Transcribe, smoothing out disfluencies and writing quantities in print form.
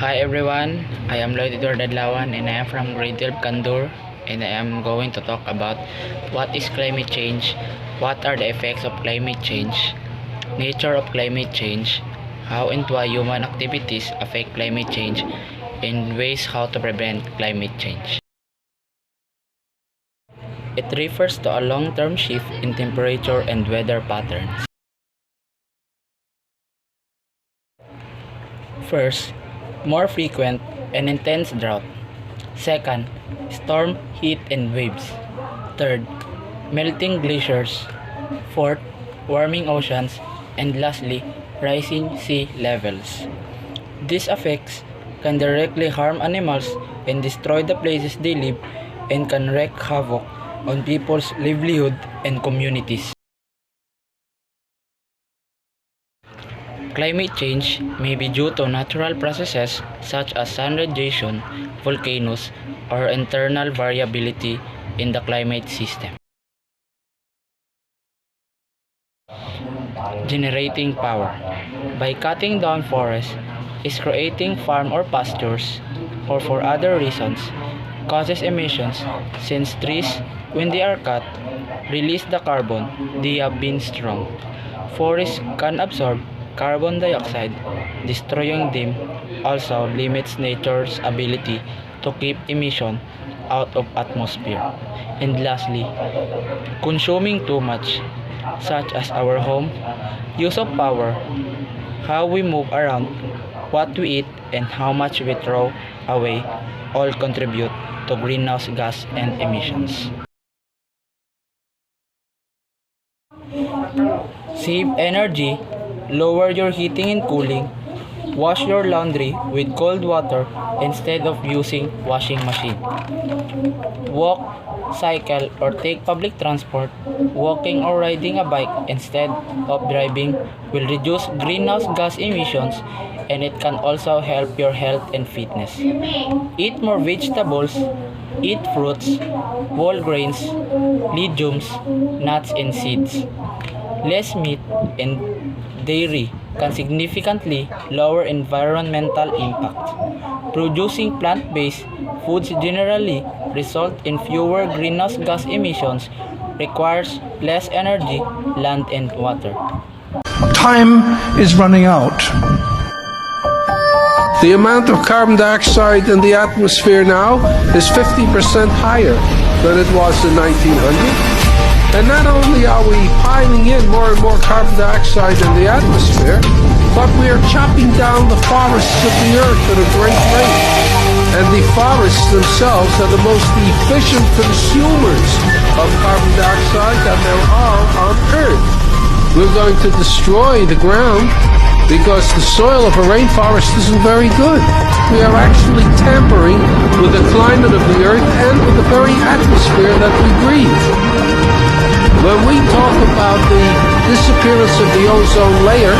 Hi everyone, I am Lloyd Adlawan and I am from grade 12 Candor, and I am going to talk about what is climate change, what are the effects of climate change, nature of climate change, how and why human activities affect climate change, and ways how to prevent climate change. It refers to a long-term shift in temperature and weather patterns. First, more frequent and intense drought. Second, storm, heat, and waves. Third, melting glaciers. Fourth, warming oceans. And lastly, rising sea levels. These effects can directly harm animals and destroy the places they live, and can wreak havoc on people's livelihood and communities. Climate change may be due to natural processes such as sun radiation, volcanoes, or internal variability in the climate system. Generating power. By cutting down forests, is creating farm or pastures, or for other reasons, causes emissions, since trees, when they are cut, release the carbon they have been stored. Forests can absorb carbon dioxide, destroying them also limits nature's ability to keep emission out of atmosphere. And lastly, consuming too much, such as our home, use of power, how we move around, what we eat, and how much we throw away, all contribute to greenhouse gas and emissions. Save energy, lower your heating and cooling, wash your laundry with cold water instead of using washing machine. Walk, cycle, or take public transport. Walking or riding a bike instead of driving will reduce greenhouse gas emissions, and it can also help your health and fitness. Eat more vegetables, eat fruits, whole grains, legumes, nuts, and seeds. Less meat and dairy can significantly lower environmental impact. Producing plant-based foods generally result in fewer greenhouse gas emissions, requires less energy, land, and water. Time is running out. The amount of carbon dioxide in the atmosphere now is 50% higher than it was in 1900. And not only are we piling in more and more carbon dioxide in the atmosphere, but we are chopping down the forests of the earth at a great rate. And the forests themselves are the most efficient consumers of carbon dioxide that there are on earth. We're going to destroy the ground because the soil of a rainforest isn't very good. We are actually tampering with the climate of the earth and with the very atmosphere that we breathe. When we talk about the disappearance of the ozone layer,